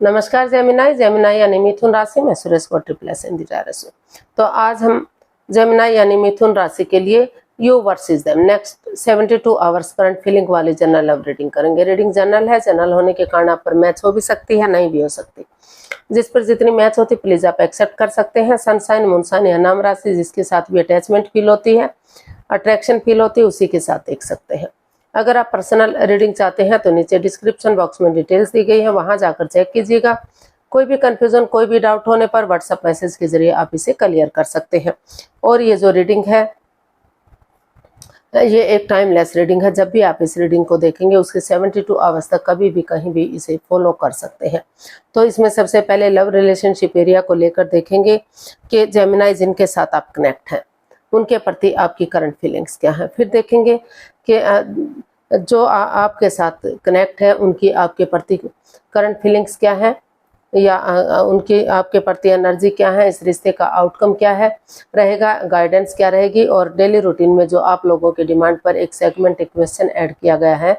नमस्कार Gemini. Gemini यानी मिथुन राशि में सुरेश को ट्रिपल इन राशि। तो आज हम जेमिनाई यानी मिथुन राशि के लिए you versus them next 72 hours current feeling वाली जनरल लव रीडिंग करेंगे। रीडिंग जनरल है, जनरल होने के कारण आप पर मैच हो भी सकती है, नहीं भी हो सकती। जिस पर जितनी मैच होती प्लीज आप एक्सेप्ट कर सकते हैं। सनसाइन मूनसाइन या नाम राशि जिसके साथ भी अटैचमेंट फील होती है, अट्रैक्शन फील होती है, उसी के साथ देख सकते हैं। अगर आप पर्सनल रीडिंग चाहते हैं तो नीचे डिस्क्रिप्शन बॉक्स में डिटेल्स दी गई है, वहां जाकर चेक कीजिएगा। कोई भी कंफ्यूजन, कोई भी डाउट होने पर व्हाट्सएप मैसेज के जरिए आप इसे क्लियर कर सकते हैं। और ये जो रीडिंग है ये एक टाइमलेस रीडिंग है। जब भी आप इस रीडिंग को देखेंगे उसके 72 आवर्स तक कभी भी कहीं भी इसे फॉलो कर सकते हैं। तो इसमें सबसे पहले लव रिलेशनशिप एरिया को लेकर देखेंगे कि जेमिनाई जिनके साथ आप कनेक्ट हैं उनके प्रति आपकी करंट फीलिंग्स क्या है। फिर देखेंगे कि जो आपके साथ कनेक्ट है उनकी आपके प्रति करंट फीलिंग्स क्या है, या उनकी आपके प्रति एनर्जी क्या है, इस रिश्ते का आउटकम क्या है रहेगा, गाइडेंस क्या रहेगी। और डेली रूटीन में जो आप लोगों की डिमांड पर एक सेगमेंट, एक क्वेश्चन ऐड किया गया है,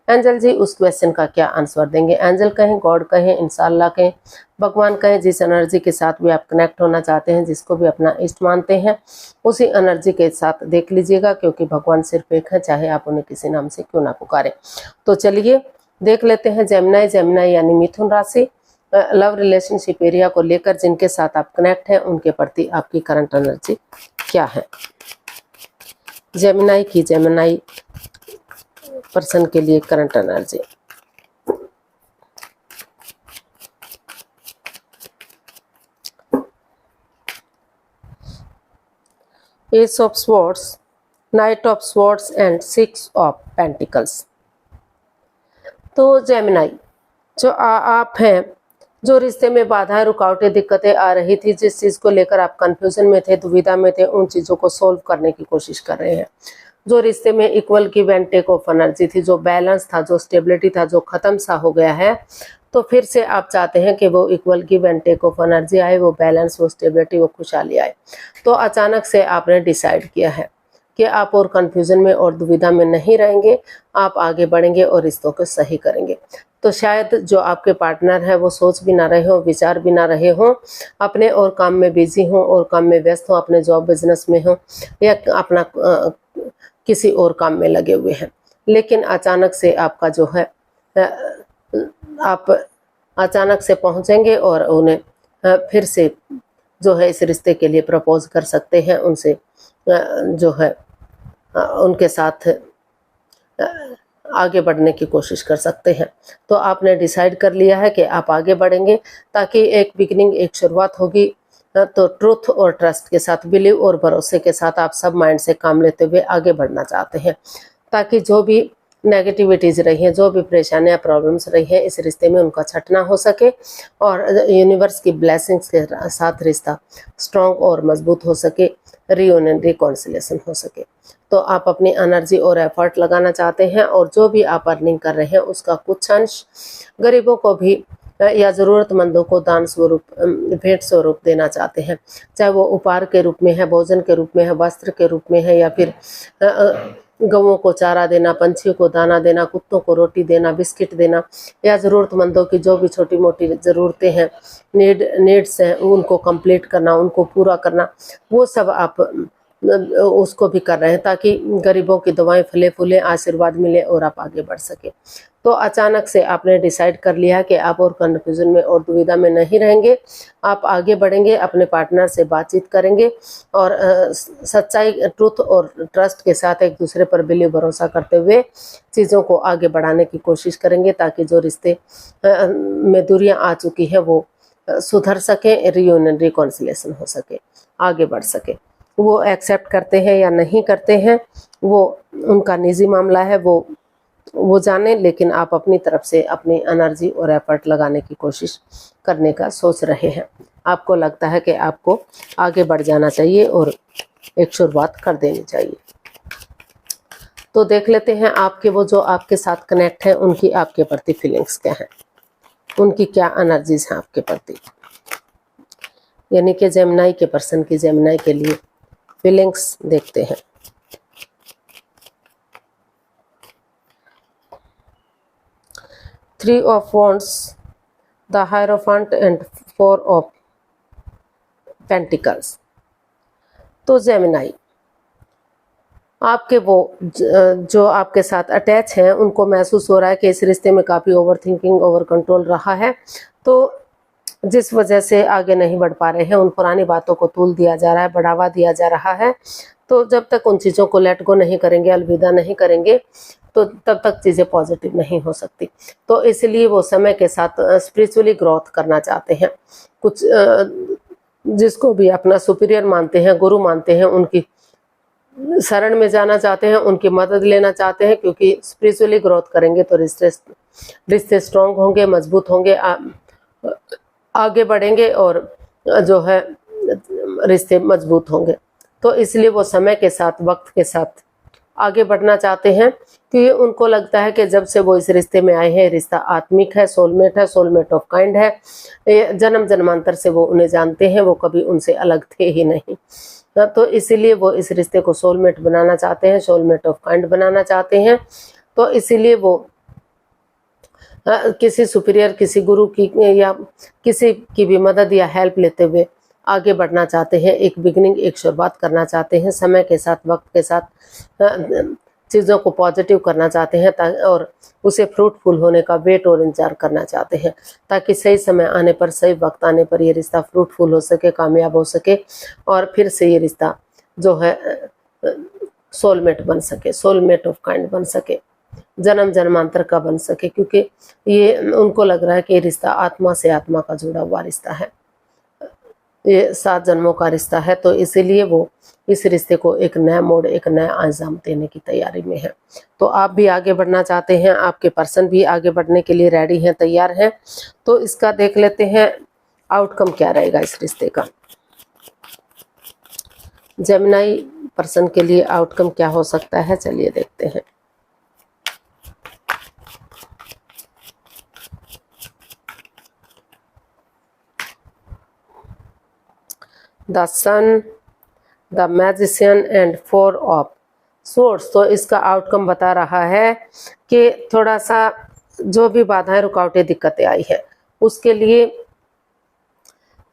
एंजल जी उस क्वेश्चन का क्या आंसर देंगे। एंजल कहें, गॉड कहें, इंशाल्लाह कहें, भगवान कहें, जिस एनर्जी के साथ भी आप कनेक्ट होना चाहते हैं, जिसको भी अपना इष्ट मानते हैं, उसी एनर्जी के साथ देख लीजिएगा, क्योंकि भगवान सिर्फ एक है, चाहे आप उन्हें किसी नाम से क्यों ना पुकारें। तो चलिए देख लेते हैं जेमिनाई। जेमिनाई यानी मिथुन राशि, लव रिलेशनशिप एरिया को लेकर जिनके साथ आप कनेक्ट हैं उनके प्रति आपकी करंट एनर्जी क्या है। जेमिनाई की, जेमिनाई पर्सन के लिए current energy. S of swords, night of swords and 6 of pentacles. तो जेमिनाई जो आप हैं, जो रिश्ते में बाधाएं, रुकावटें, दिक्कतें आ रही थी, जिस चीज़ को लेकर आप कंफ्यूजन में थे, दुविधा में थे, उन चीज़ों को सोल्व करने की कोशिश कर रहे हैं। जो रिश्ते में equal give and take of energy थी, जो बैलेंस था, जो स्टेबिलिटी था, जो खत्म सा हो गया है, तो फिर से आप चाहते हैं कि वो equal give and take of energy आए, वो बैलेंस, वो स्टेबिलिटी, वो खुशहाली आए। तो अचानक से आपने डिसाइड किया है कि आप और कंफ्यूजन में और दुविधा में नहीं रहेंगे, आप आगे बढ़ेंगे और रिश्तों को सही करेंगे। तो शायद जो आपके पार्टनर है वो सोच भी ना रहे हो, विचार भी ना रहे हो, अपने और काम में बिजी हो और काम में व्यस्त हो, अपने जॉब बिजनेस में हो या अपना किसी और काम में लगे हुए हैं। लेकिन अचानक से आपका जो है आप अचानक से पहुंचेंगे और उन्हें फिर से जो है इस रिश्ते के लिए प्रपोज कर सकते हैं। उनसे जो है उनके साथ आगे बढ़ने की कोशिश कर सकते हैं। तो आपने डिसाइड कर लिया है कि आप आगे बढ़ेंगे, ताकि एक बिगिनिंग, एक शुरुआत होगी। तो ट्रुथ और ट्रस्ट के साथ, बिलीव और भरोसे के साथ आप सब माइंड से काम लेते हुए आगे बढ़ना चाहते हैं, ताकि जो भी नेगेटिविटीज रही हैं, जो भी परेशानियां, प्रॉब्लम्स रही हैं इस रिश्ते में, उनका छटना हो सके और यूनिवर्स की ब्लेसिंग्स के साथ रिश्ता स्ट्रॉन्ग और मजबूत हो सके, रियूनियन, रिकॉन्सिलेशन हो सके। तो आप अपनी एनर्जी और एफर्ट लगाना चाहते हैं और जो भी आप अर्निंग कर रहे हैं उसका कुछ अंश गरीबों को भी या ज़रूरतमंदों को दान स्वरूप, भेंट स्वरूप देना चाहते हैं। चाहे वो उपहार के रूप में है, भोजन के रूप में है, वस्त्र के रूप में है, या फिर गौओं को चारा देना, पंछियों को दाना देना, कुत्तों को रोटी देना, बिस्किट देना, या ज़रूरतमंदों की जो भी छोटी मोटी ज़रूरतें हैं, नीड्स हैं, उनको कंप्लीट करना, उनको पूरा करना, वो सब आप उसको भी कर रहे हैं, ताकि गरीबों की दुआएं फले फूले, आशीर्वाद मिले और आप आगे बढ़ सके। तो अचानक से आपने डिसाइड कर लिया कि आप और कन्फ्यूजन में और दुविधा में नहीं रहेंगे, आप आगे बढ़ेंगे, अपने पार्टनर से बातचीत करेंगे और सच्चाई, ट्रुथ और ट्रस्ट के साथ एक दूसरे पर बिलीव, भरोसा करते हुए चीज़ों को आगे बढ़ाने की कोशिश करेंगे, ताकि जो रिश्ते में दूरियां आ चुकी है वो सुधर सके, रियूनियन, रिकॉन्सिलेशन हो सके, आगे बढ़ सके। वो एक्सेप्ट करते हैं या नहीं करते हैं वो उनका निजी मामला है, वो जाने, लेकिन आप अपनी तरफ से अपनी एनर्जी और एफर्ट लगाने की कोशिश करने का सोच रहे हैं। आपको लगता है कि आपको आगे बढ़ जाना चाहिए और एक शुरुआत कर देनी चाहिए। तो देख लेते हैं आपके वो जो आपके साथ कनेक्ट है उनकी आपके प्रति फीलिंग्स क्या है, उनकी क्या एनर्जीज हैं आपके प्रति, यानी कि जेमिनाई के पर्सन की, जेमिनाई के लिए फीलिंग्स देखते हैं। Three of wands, the hierophant and 4 of pentacles. तो जेमिनाई, आपके वो जो आपके साथ अटैच हैं उनको महसूस हो रहा है कि इस रिश्ते में काफ़ी ओवर थिंकिंग, ओवर कंट्रोल रहा है, तो जिस वजह से आगे नहीं बढ़ पा रहे हैं, उन पुरानी बातों को तूल दिया जा रहा है, बढ़ावा दिया जा रहा है। तो जब तक उन चीज़ों को लेट गो नहीं करेंगे, अलविदा नहीं करेंगे, तो तब तक चीज़ें पॉजिटिव नहीं हो सकती। तो इसलिए वो समय के साथ स्पिरिचुअली ग्रोथ करना चाहते हैं। कुछ जिसको भी अपना सुपीरियर मानते हैं, गुरु मानते हैं, उनकी शरण में जाना चाहते हैं, उनकी मदद लेना चाहते हैं, क्योंकि स्पिरिचुअली ग्रोथ करेंगे तो रिश्ते स्ट्रांग होंगे, मजबूत होंगे, आगे बढ़ेंगे और जो है रिश्ते मजबूत होंगे। तो इसलिए वो समय के साथ, वक्त के साथ आगे बढ़ना चाहते हैं, क्योंकि उनको लगता है कि जब से वो इस रिश्ते में आए हैं, रिश्ता आत्मिक है, सोलमेट ऑफ काइंड है, जन्म जन्मांतर से वो उन्हें जानते हैं, वो कभी उनसे अलग थे ही नहीं। तो इसीलिए वो इस रिश्ते को सोलमेट बनाना चाहते हैं, सोलमेट ऑफ काइंड बनाना चाहते हैं। तो इसीलिए वो किसी सुपीरियर, किसी गुरु की या किसी की भी मदद या हेल्प लेते हुए आगे बढ़ना चाहते हैं, एक बिगनिंग, एक शुरुआत करना चाहते हैं, समय के साथ, वक्त के साथ चीज़ों को पॉजिटिव करना चाहते हैं, और उसे फ्रूटफुल होने का वेट और इंतजार करना चाहते हैं, ताकि सही समय आने पर, सही वक्त आने पर ये रिश्ता फ्रूटफुल हो सके, कामयाब हो सके, और फिर से ये रिश्ता जो है सोलमेट बन सके, सोलमेट ऑफ काइंड बन सके, जन्म जन्मांतर का बन सके, क्योंकि ये उनको लग रहा है कि ये रिश्ता आत्मा से आत्मा का जुड़ा हुआ रिश्ता है, ये 7 जन्मों का रिश्ता है। तो इसीलिए वो इस रिश्ते को एक नया मोड़, एक नया अंजाम देने की तैयारी में है। तो आप भी आगे बढ़ना चाहते हैं, आपके पर्सन भी आगे बढ़ने के लिए रेडी हैं, तैयार हैं। तो इसका देख लेते हैं आउटकम क्या रहेगा इस रिश्ते का। जेमिनाई पर्सन के लिए आउटकम क्या हो सकता है, चलिए देखते हैं। The sun, the magician and 4 of swords. तो इसका आउटकम बता रहा है कि थोड़ा सा जो भी बाधाएं, रुकावटें, दिक्कतें आई है, उसके लिए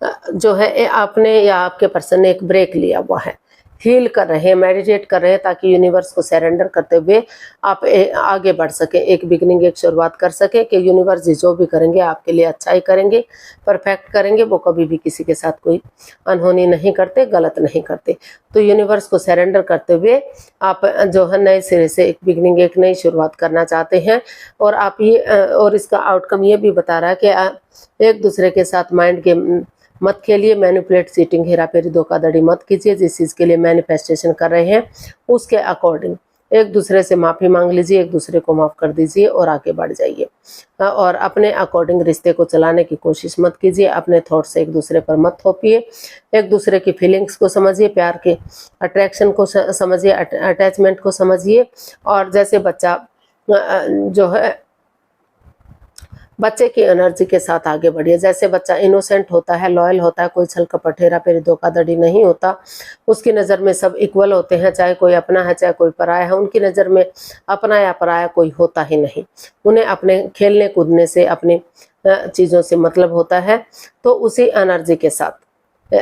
जो है आपने या आपके पर्सन ने एक ब्रेक लिया हुआ है, हील कर रहे हैं, मेडिटेट कर रहे हैं, ताकि यूनिवर्स को सरेंडर करते हुए आप आगे बढ़ सके, एक बिगनिंग, एक शुरुआत कर सके, कि यूनिवर्स जी जो भी करेंगे आपके लिए अच्छा ही करेंगे, परफेक्ट करेंगे, वो कभी भी किसी के साथ कोई अनहोनी नहीं करते, गलत नहीं करते। तो यूनिवर्स को सरेंडर करते हुए आप जो है नए सिरे से एक बिगनिंग, एक नई शुरुआत करना चाहते हैं। और आप ये और इसका आउटकम ये भी बता रहा है कि आप एक दूसरे के साथ माइंड गेम मत खेलिए, मैनिपुलेट, चीटिंग, हेराफेरी, धोखाधड़ी मत कीजिए। जिस चीज़ के लिए मैनिफेस्टेशन कर रहे हैं उसके अकॉर्डिंग एक दूसरे से माफ़ी मांग लीजिए, एक दूसरे को माफ़ कर दीजिए और आगे बढ़ जाइए। और अपने अकॉर्डिंग रिश्ते को चलाने की कोशिश मत कीजिए, अपने थॉट से एक दूसरे पर मत थोपिए, एक दूसरे की फीलिंग्स को समझिए, प्यार के अट्रैक्शन को समझिए, अटैचमेंट को समझिए। और जैसे बच्चा जो है बच्चे की एनर्जी के साथ आगे बढ़िए। जैसे बच्चा इनोसेंट होता है, लॉयल होता है, कोई छल कपट, हेराफेरी, धोखाधड़ी नहीं होता, उसकी नज़र में सब इक्वल होते हैं, चाहे कोई अपना है चाहे कोई पराया है, उनकी नज़र में अपना या पराया कोई होता ही नहीं। उन्हें अपने खेलने कूदने से, अपनी चीज़ों से मतलब होता है। तो उसी एनर्जी के साथ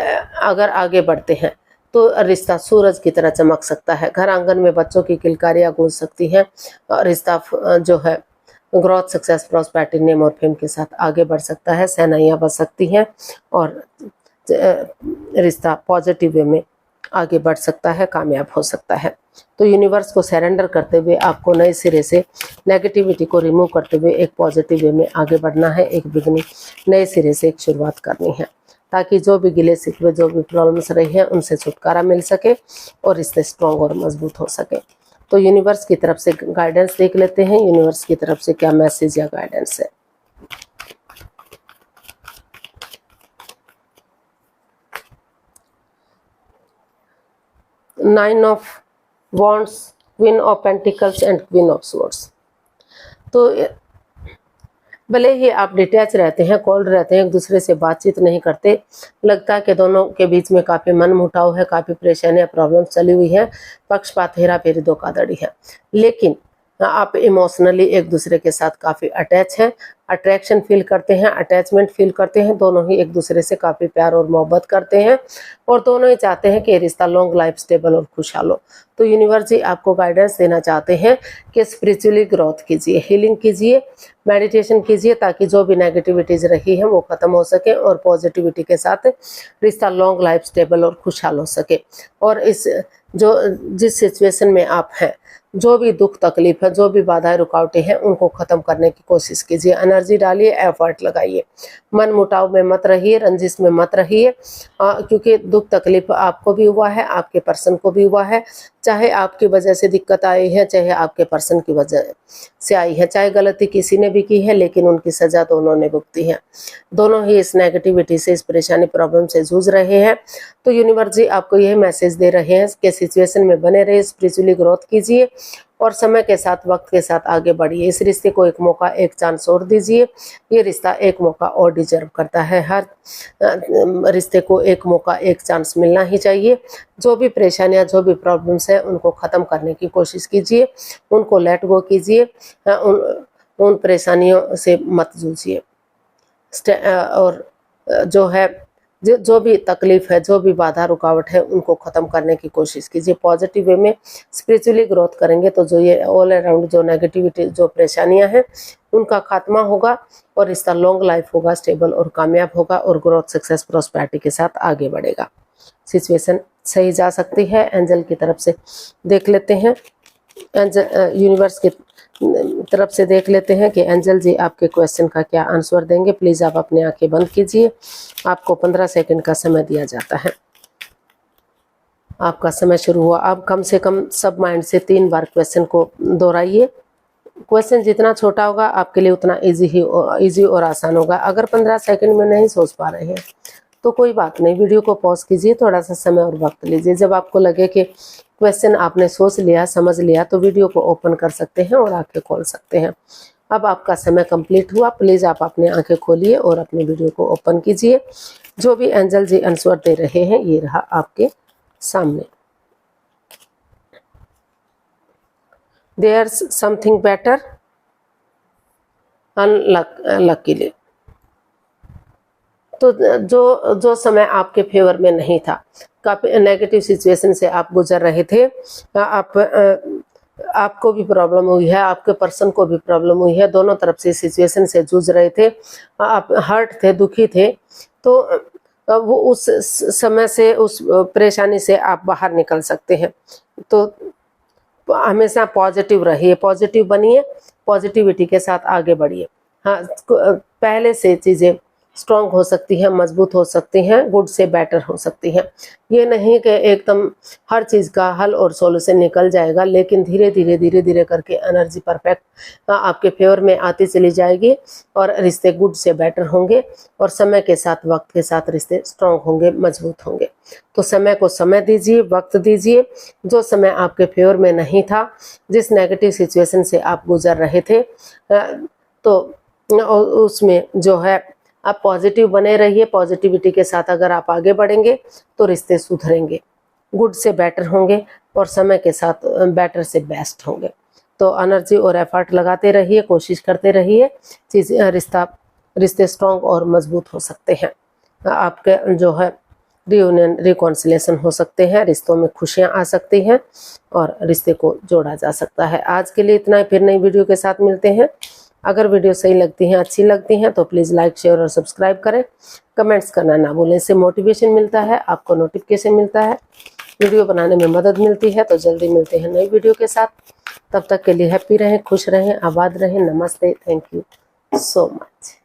अगर आगे बढ़ते हैं तो रिश्ता सूरज की तरह चमक सकता है। घर आंगन में बच्चों की किलकारियाँ गूंज सकती हैं, रिश्ता जो है ग्रोथ, सक्सेस, प्रॉस्पेरिटी, नेम और फेम के साथ आगे बढ़ सकता है, सहनाइयाँ बच सकती हैं और रिश्ता पॉजिटिव वे में आगे बढ़ सकता है, कामयाब हो सकता है। तो यूनिवर्स को सरेंडर करते हुए आपको नए सिरे से नेगेटिविटी को रिमूव करते हुए एक पॉजिटिव वे में आगे बढ़ना है, एक बिगनिंग, नए सिरे से एक शुरुआत करनी है, ताकि जो भी गिले शिकवे, जो भी प्रॉब्लम्स रही हैं उनसे छुटकारा मिल सके और रिश्ते स्ट्रॉन्ग और मजबूत हो सके। तो यूनिवर्स की तरफ से गाइडेंस देख लेते हैं, यूनिवर्स की तरफ से क्या मैसेज या गाइडेंस है। Nine of wands, queen of pentacles and queen of swords. तो भले ही आप डिटैच रहते हैं, कोल्ड रहते हैं, एक दूसरे से बातचीत नहीं करते, लगता है कि दोनों के बीच में काफ़ी मनमुटाव है, काफ़ी परेशानियाँ, प्रॉब्लम्स चली हुई हैं, पक्षपात, हेराफेरी, धोखाधड़ी है, लेकिन आप इमोशनली एक दूसरे के साथ काफ़ी अटैच हैं अट्रैक्शन फील करते हैं, अटैचमेंट फील करते हैं, दोनों ही एक दूसरे से काफ़ी प्यार और मोहब्बत करते हैं और दोनों ही चाहते हैं कि ये रिश्ता लॉन्ग लाइफ स्टेबल और खुशहाल हो। तो यूनिवर्स जी आपको गाइडेंस देना चाहते हैं कि स्पिरिचुअली ग्रोथ कीजिए, हीलिंग कीजिए, मेडिटेशन कीजिए, ताकि जो भी नेगेटिविटीज़ रही है वो ख़त्म हो सके और पॉजिटिविटी के साथ रिश्ता लॉन्ग लाइफ स्टेबल और खुशहाल हो सके। और जिस सिचुएशन में आप हैं, जो भी दुख तकलीफ है, जो भी बाधाएं रुकावटें हैं, उनको ख़त्म करने की कोशिश कीजिए। एनर्जी डालिए, एफर्ट लगाइए, मन मुटाव में मत रहिए, रंजिश में मत रहिए, क्योंकि दुख तकलीफ आपको भी हुआ है, आपके पर्सन को भी हुआ है। चाहे आपकी वजह से दिक्कत आई है, चाहे आपके पर्सन की वजह से आई है, चाहे गलती किसी ने भी की है, लेकिन उनकी सज़ा दोनों ने भुगती है। दोनों ही इस नेगेटिविटी से, इस परेशानी प्रॉब्लम से जूझ रहे हैं। तो यूनिवर्स जी आपको यह मैसेज दे रहे हैं कि सिचुएशन में बने रहिए, स्पिरिचुअली ग्रोथ कीजिए और समय के साथ, वक्त के साथ आगे बढ़िए। इस रिश्ते को एक मौका, एक चांस और दीजिए। ये रिश्ता एक मौका और डिजर्व करता है। हर रिश्ते को एक मौका, एक चांस मिलना ही चाहिए। जो भी परेशानियां, जो भी प्रॉब्लम्स हैं, उनको ख़त्म करने की कोशिश कीजिए, उनको लेट गो कीजिए, उन परेशानियों से मत जूझिए। और जो भी तकलीफ है, जो भी बाधा रुकावट है, उनको ख़त्म करने की कोशिश कीजिए। पॉजिटिव वे में स्पिरिचुअली ग्रोथ करेंगे तो जो ये ऑल अराउंड जो नेगेटिविटी, जो परेशानियां हैं, उनका खात्मा होगा और रिश्ता लॉन्ग लाइफ होगा, स्टेबल और कामयाब होगा और ग्रोथ, सक्सेस, प्रॉस्पेरिटी के साथ आगे बढ़ेगा। सिचुएशन सही जा सकती है। एंजल की तरफ से देख लेते हैं, यूनिवर्स की तरफ से देख लेते हैं कि एंजल जी आपके क्वेश्चन का क्या आंसर देंगे। प्लीज़ आप अपनी आंखें बंद कीजिए। आपको 15 सेकंड का समय दिया जाता है। आपका समय शुरू हुआ। आप कम से कम सब माइंड से 3 बार क्वेश्चन को दोहराइए। क्वेश्चन जितना छोटा होगा आपके लिए उतना इजी और आसान होगा। अगर 15 सेकंड में नहीं सोच पा रहे हैं तो कोई बात नहीं, वीडियो को पॉज कीजिए, थोड़ा सा समय और वक्त लीजिए। जब आपको लगे कि क्वेश्चन आपने सोच लिया, समझ लिया, तो वीडियो को ओपन कर सकते हैं और आंखें खोल सकते हैं। अब आपका समय कंप्लीट हुआ। प्लीज़ आप अपनी आंखें खोलिए और अपने वीडियो को ओपन कीजिए। जो भी एंजल जी आंसर दे रहे हैं, ये रहा आपके सामने। There's something better, unluckily। तो जो समय आपके फेवर में नहीं था, काफ़ी नेगेटिव सिचुएशन से आप गुजर रहे थे, आपको भी प्रॉब्लम हुई है, आपके पर्सन को भी प्रॉब्लम हुई है, दोनों तरफ से सिचुएशन से जूझ रहे थे, आप हर्ट थे, दुखी थे, तो वो उस समय से, उस परेशानी से आप बाहर निकल सकते हैं। तो हमेशा पॉजिटिव रहिए, पॉजिटिव बनिए, पॉजिटिविटी के साथ आगे बढ़िए। हाँ, पहले से चीज़ें स्ट्रॉन्ग हो सकती हैं, मजबूत हो सकती हैं, गुड से बेटर हो सकती हैं। ये नहीं कि एकदम हर चीज़ का हल और सॉल्यूशन निकल जाएगा, लेकिन धीरे धीरे करके एनर्जी परफेक्ट आपके फेवर में आती चली जाएगी और रिश्ते गुड से बेटर होंगे और समय के साथ, वक्त के साथ रिश्ते स्ट्रॉन्ग होंगे, मजबूत होंगे। तो समय को समय दीजिए, वक्त दीजिए। जो समय आपके फेवर में नहीं था, जिस नेगेटिव सिचुएशन से आप गुजर रहे थे, तो उसमें जो है आप पॉजिटिव बने रहिए। पॉजिटिविटी के साथ अगर आप आगे बढ़ेंगे तो रिश्ते सुधरेंगे, गुड से बेटर होंगे और समय के साथ बेटर से बेस्ट होंगे। तो एनर्जी और एफर्ट लगाते रहिए, कोशिश करते रहिए, रिश्ते स्ट्रॉन्ग और मजबूत हो सकते हैं। आपके जो है रियूनियन, रिकॉन्सिलेशन हो सकते हैं, रिश्तों में खुशियां आ सकती हैं और रिश्ते को जोड़ा जा सकता है। आज के लिए इतना ही, फिर नई वीडियो के साथ मिलते हैं। अगर वीडियो सही लगती हैं, अच्छी लगती हैं, तो प्लीज़ लाइक, शेयर और सब्सक्राइब करें। कमेंट्स करना ना भूलें, इससे मोटिवेशन मिलता है, आपको नोटिफिकेशन मिलता है, वीडियो बनाने में मदद मिलती है। तो जल्दी मिलते हैं नई वीडियो के साथ। तब तक के लिए हैप्पी रहें, खुश रहें, आबाद रहें। नमस्ते, थैंक यू सो मच।